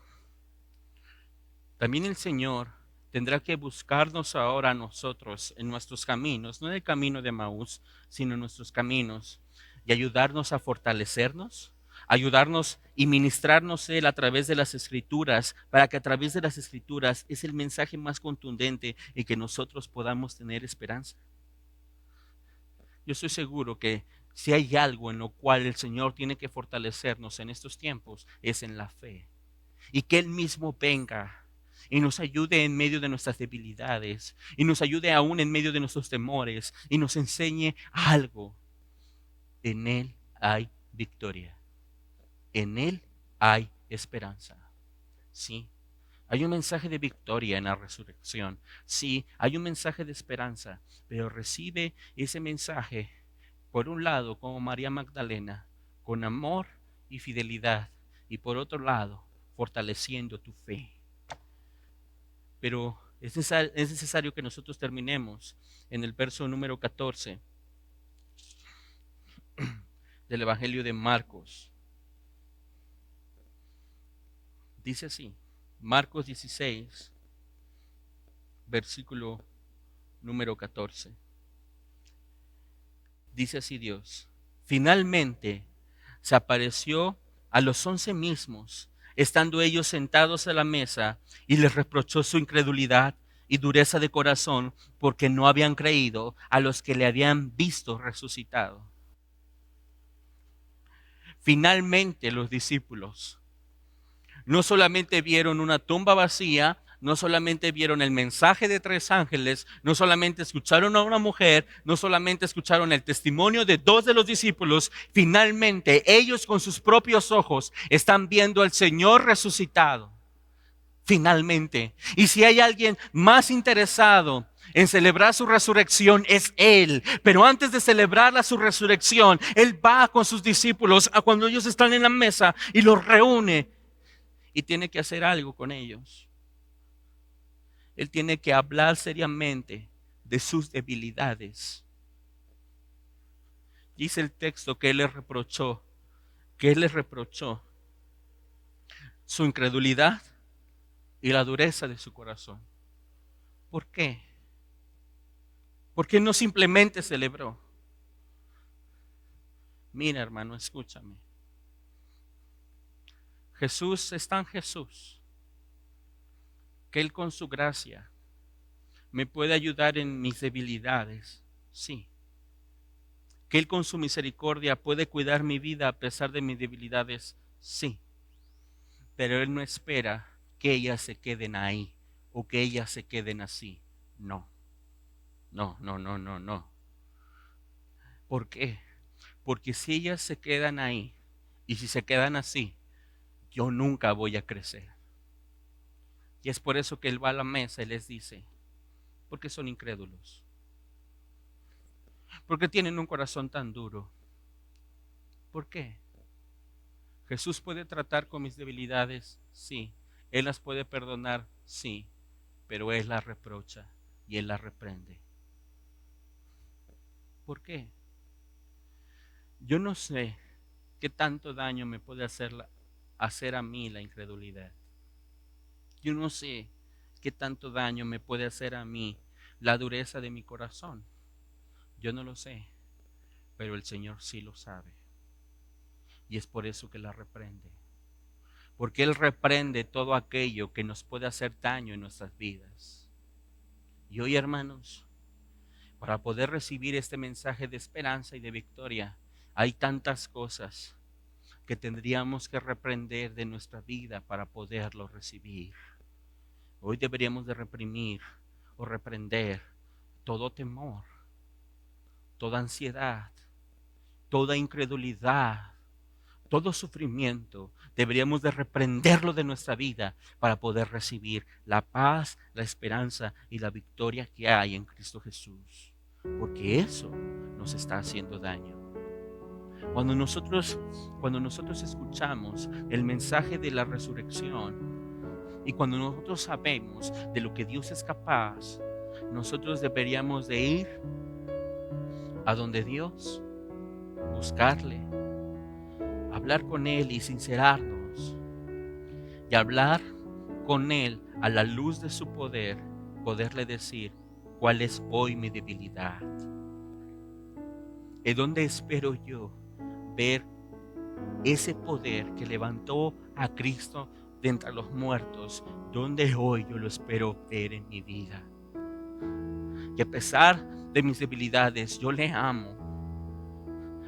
[SPEAKER 1] también el Señor tendrá que buscarnos ahora a nosotros en nuestros caminos, no en el camino de Maús, sino en nuestros caminos, y ayudarnos a fortalecernos, ayudarnos y ministrarnos Él a través de las Escrituras, para que a través de las Escrituras es el mensaje más contundente y que nosotros podamos tener esperanza. Yo estoy seguro que si hay algo en lo cual el Señor tiene que fortalecernos en estos tiempos, es en la fe. Y que Él mismo venga y nos ayude en medio de nuestras debilidades y nos ayude aún en medio de nuestros temores y nos enseñe algo. En Él hay victoria. En Él hay esperanza. Sí, hay un mensaje de victoria en la resurrección. Sí, hay un mensaje de esperanza, pero recibe ese mensaje, por un lado, como María Magdalena, con amor y fidelidad, y por otro lado, fortaleciendo tu fe. Pero es necesario que nosotros terminemos en el verso número 14 del Evangelio de Marcos. Dice así, Marcos 16, versículo número 14. Dice así Dios: finalmente se apareció a los 11 mismos, estando ellos sentados a la mesa, y les reprochó su incredulidad y dureza de corazón, porque no habían creído a los que le habían visto resucitado. Finalmente los discípulos no solamente vieron una tumba vacía, no solamente vieron el mensaje de 3 ángeles, no solamente escucharon a una mujer, no solamente escucharon el testimonio de 2 de los discípulos, finalmente ellos con sus propios ojos están viendo al Señor resucitado. Finalmente. Y si hay alguien más interesado en celebrar su resurrección, es Él. Pero antes de celebrar su resurrección, Él va con sus discípulos a cuando ellos están en la mesa y los reúne. Y tiene que hacer algo con ellos. Él tiene que hablar seriamente de sus debilidades. Dice el texto que Él les reprochó su incredulidad y la dureza de su corazón. ¿Por qué? Porque no simplemente celebró. Mira, hermano, escúchame. Jesús es tan Jesús que Él con su gracia me puede ayudar en mis debilidades, sí. Que Él con su misericordia puede cuidar mi vida a pesar de mis debilidades, sí. Pero Él no espera que ellas se queden ahí o que ellas se queden así. No, no, no, no, no, no. ¿Por qué? Porque si ellas se quedan ahí y si se quedan así, yo nunca voy a crecer. Y es por eso que Él va a la mesa y les dice, porque son incrédulos, porque tienen un corazón tan duro. ¿Por qué? Jesús puede tratar con mis debilidades, sí. Él las puede perdonar, sí. Pero Él las reprocha y Él las reprende. ¿Por qué? Yo no sé qué tanto daño me puede hacer a mí la incredulidad. Yo no sé qué tanto daño me puede hacer a mí la dureza de mi corazón. Yo no lo sé, pero el Señor sí lo sabe. Y es por eso que la reprende. Porque Él reprende todo aquello que nos puede hacer daño en nuestras vidas. Y hoy, hermanos, para poder recibir este mensaje de esperanza y de victoria, hay tantas cosas que tendríamos que reprender de nuestra vida para poderlo recibir. Hoy deberíamos de reprimir o reprender todo temor, toda ansiedad, toda incredulidad, todo sufrimiento. Deberíamos de reprenderlo de nuestra vida para poder recibir la paz, la esperanza y la victoria que hay en Cristo Jesús. Porque eso nos está haciendo daño. Cuando nosotros escuchamos el mensaje de la resurrección y cuando nosotros sabemos de lo que Dios es capaz, nosotros deberíamos de ir a donde Dios, buscarle, hablar con Él y sincerarnos y hablar con Él a la luz de su poder, poderle decir cuál es hoy mi debilidad. ¿En dónde espero yo ver ese poder que levantó a Cristo de entre los muertos? ¿Dónde hoy yo lo espero ver en mi vida? Y a pesar de mis debilidades, yo le amo.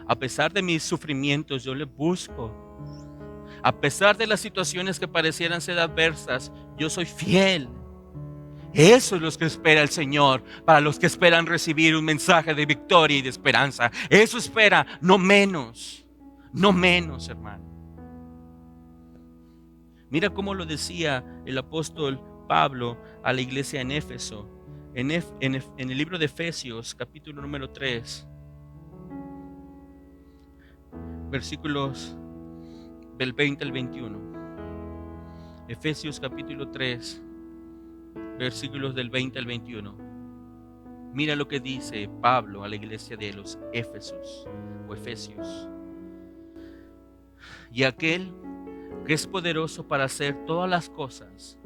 [SPEAKER 1] A pesar de mis sufrimientos, yo le busco. A pesar de las situaciones que parecieran ser adversas, yo soy fiel. Eso es lo que espera el Señor para los que esperan recibir un mensaje de victoria y de esperanza. Eso espera, no menos. No menos, hermano. Mira cómo lo decía el apóstol Pablo a la iglesia en Éfeso. En el libro de Efesios, capítulo número 3, versículos del 20 al 21. Efesios capítulo 3, versículos del 20 al 21. Mira lo que dice Pablo a la iglesia de los Éfesos o Efesios. Y aquel que es poderoso para hacer todas las cosas,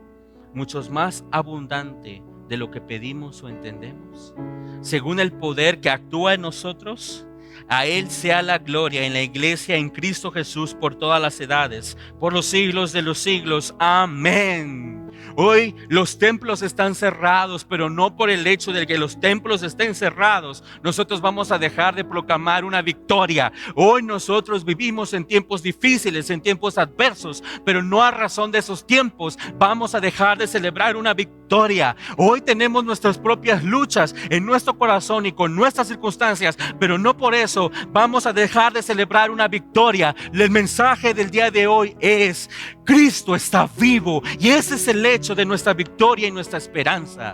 [SPEAKER 1] mucho más abundante de lo que pedimos o entendemos, según el poder que actúa en nosotros. A Él sea la gloria en la iglesia en Cristo Jesús por todas las edades, por los siglos de los siglos. Amén. Hoy los templos están cerrados, pero no por el hecho de que los templos estén cerrados nosotros vamos a dejar de proclamar una victoria. Hoy nosotros vivimos en tiempos difíciles, en tiempos adversos, pero no a razón de esos tiempos vamos a dejar de celebrar una victoria. Hoy tenemos nuestras propias luchas en nuestro corazón y con nuestras circunstancias, pero no por eso vamos a dejar de celebrar una victoria. El mensaje del día de hoy es: Cristo está vivo, y ese es el hecho de nuestra victoria y nuestra esperanza.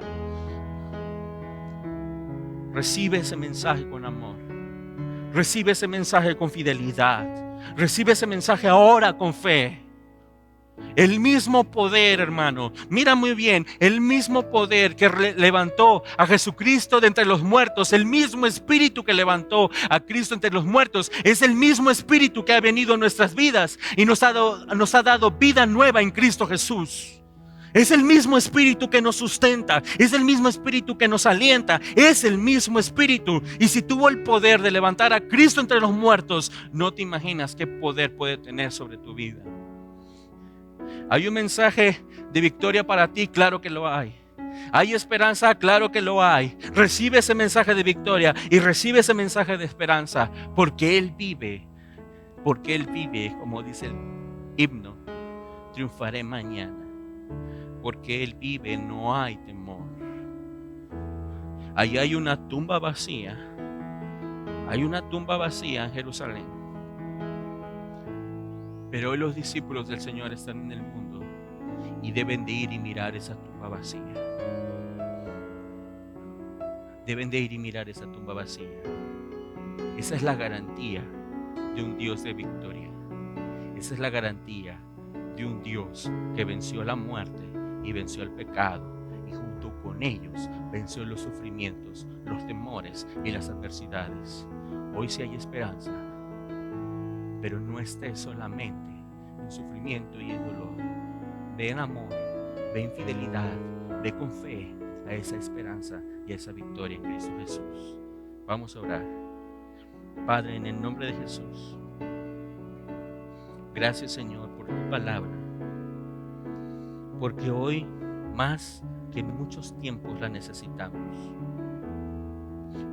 [SPEAKER 1] Recibe ese mensaje con amor, recibe ese mensaje con fidelidad, recibe ese mensaje ahora con fe. El mismo poder, hermano, mira muy bien, el mismo poder que levantó a Jesucristo de entre los muertos, el mismo espíritu que levantó a Cristo entre los muertos, es el mismo espíritu que ha venido a nuestras vidas y nos ha dado vida nueva en Cristo Jesús. Es el mismo espíritu que nos sustenta, es el mismo espíritu que nos alienta, es el mismo espíritu. Y si tuvo el poder de levantar a Cristo entre los muertos, no te imaginas qué poder puede tener sobre tu vida. ¿Hay un mensaje de victoria para ti? Claro que lo hay. ¿Hay esperanza? Claro que lo hay. Recibe ese mensaje de victoria y recibe ese mensaje de esperanza, porque Él vive, como dice el himno, triunfaré mañana. Porque Él vive, no hay temor. Allí hay una tumba vacía. Hay una tumba vacía en Jerusalén. Pero hoy los discípulos del Señor están en el mundo y deben de ir y mirar esa tumba vacía. Deben de ir y mirar esa tumba vacía. Esa es la garantía de un Dios de victoria. Esa es la garantía de un Dios que venció la muerte y venció el pecado, y junto con ellos venció los sufrimientos, los temores y las adversidades. Hoy sí hay esperanza, pero no estés solamente en sufrimiento y en dolor. Ve en amor, ve en fidelidad, ve con fe a esa esperanza y a esa victoria en Cristo Jesús. Vamos a orar. Padre, en el nombre de Jesús, gracias, Señor, por tu palabra, porque hoy más que en muchos tiempos la necesitamos.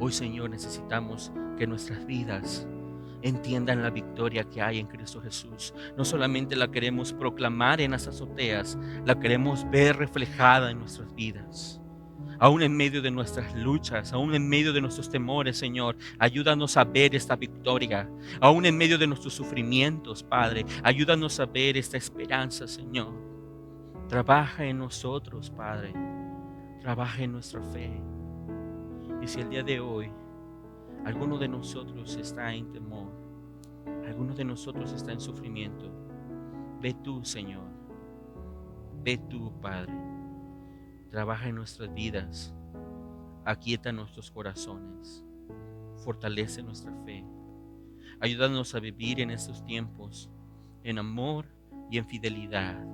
[SPEAKER 1] Hoy, Señor, necesitamos que nuestras vidas entiendan la victoria que hay en Cristo Jesús. No solamente la queremos proclamar en las azoteas, la queremos ver reflejada en nuestras vidas. Aún en medio de nuestras luchas, aún en medio de nuestros temores, Señor, ayúdanos a ver esta victoria. Aún en medio de nuestros sufrimientos, Padre, ayúdanos a ver esta esperanza, Señor. Trabaja en nosotros, Padre. Trabaja en nuestra fe. Y si el día de hoy alguno de nosotros está en temor, alguno de nosotros está en sufrimiento, ve tú, Señor. Ve tú, Padre. Trabaja en nuestras vidas, aquieta nuestros corazones, fortalece nuestra fe. Ayúdanos a vivir en estos tiempos en amor y en fidelidad,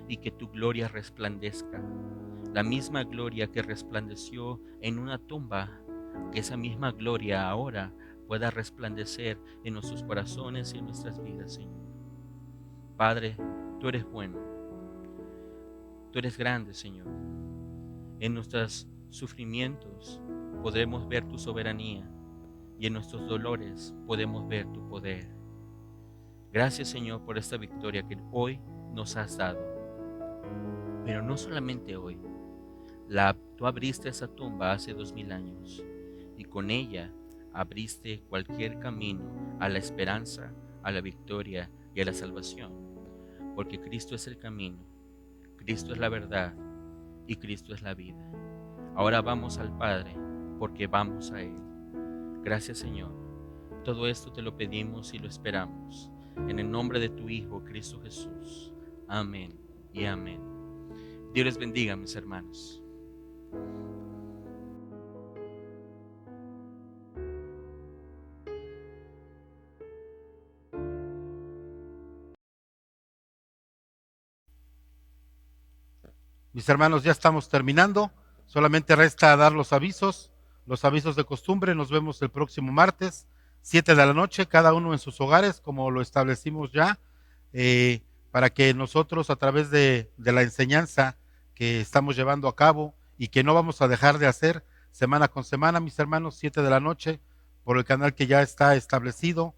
[SPEAKER 1] y que tu gloria resplandezca. La misma gloria que resplandeció en una tumba, que esa misma gloria ahora pueda resplandecer en nuestros corazones y en nuestras vidas, Señor. Padre, tú eres bueno, tú eres grande, Señor. En nuestros sufrimientos podremos ver tu soberanía, y en nuestros dolores podemos ver tu poder. Gracias, Señor, por esta victoria que hoy nos has dado. Pero no solamente hoy. Tú abriste esa tumba hace 2000 años, y con ella abriste cualquier camino a la esperanza, a la victoria y a la salvación. Porque Cristo es el camino, Cristo es la verdad y Cristo es la vida. Ahora vamos al Padre porque vamos a Él. Gracias, Señor. Todo esto te lo pedimos y lo esperamos en el nombre de tu Hijo Cristo Jesús. Amén y amén. Dios les bendiga, mis hermanos.
[SPEAKER 2] Mis hermanos, ya estamos terminando. Solamente resta dar los avisos de costumbre. Nos vemos el próximo martes, 7 de la noche, cada uno en sus hogares, como lo establecimos ya, para que nosotros, a través de la enseñanza que estamos llevando a cabo y que no vamos a dejar de hacer semana con semana, mis hermanos, 7 de la noche, por el canal que ya está establecido.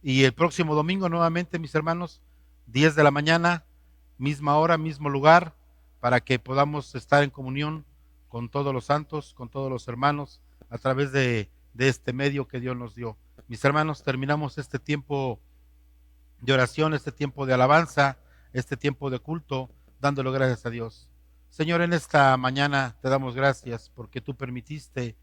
[SPEAKER 2] Y el próximo domingo nuevamente, mis hermanos, 10 de la mañana, misma hora, mismo lugar, para que podamos estar en comunión con todos los santos, con todos los hermanos, a través de este medio que Dios nos dio. Mis hermanos, terminamos este tiempo de oración, este tiempo de alabanza, este tiempo de culto, dándole gracias a Dios. Señor, en esta mañana te damos gracias porque tú permitiste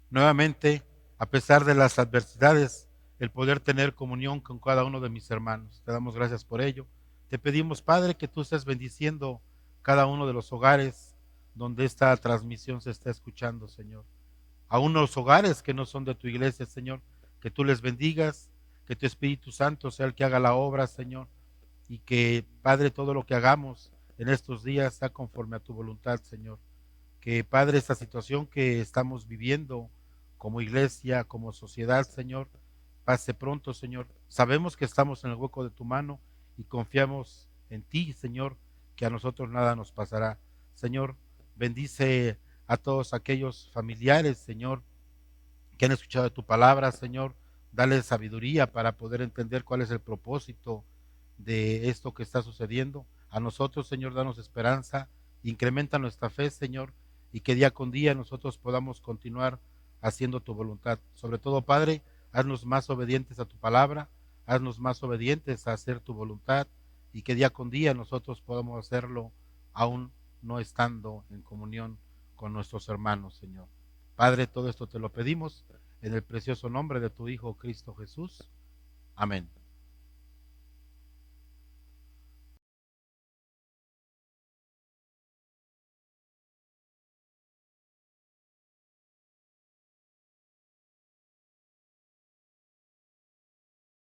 [SPEAKER 2] nuevamente, a pesar de las adversidades, el poder tener comunión con cada uno de mis hermanos. Te damos gracias por ello. Te pedimos, Padre, que tú estés bendiciendo cada uno de los hogares donde esta transmisión se está escuchando, Señor. Aún los hogares que no son de tu iglesia, Señor, que tú les bendigas, que tu Espíritu Santo sea el que haga la obra, Señor, y que, Padre, todo lo que hagamos en estos días, sea conforme a tu voluntad, Señor. Que, Padre, esta situación que estamos viviendo como iglesia, como sociedad, Señor, pase pronto, Señor. Sabemos que estamos en el hueco de tu mano y confiamos en ti, Señor, que a nosotros nada nos pasará. Señor, bendice a todos aquellos familiares, Señor, que han escuchado tu palabra, Señor. Dale sabiduría para poder entender cuál es el propósito de esto que está sucediendo. A nosotros, Señor, danos esperanza, incrementa nuestra fe, Señor, y que día con día nosotros podamos continuar haciendo tu voluntad. Sobre todo, Padre, haznos más obedientes a tu palabra, haznos más obedientes a hacer tu voluntad, y que día con día nosotros podamos hacerlo aún no estando en comunión con nuestros hermanos, Señor. Padre, todo esto te lo pedimos en el precioso nombre de tu Hijo Cristo Jesús. Amén.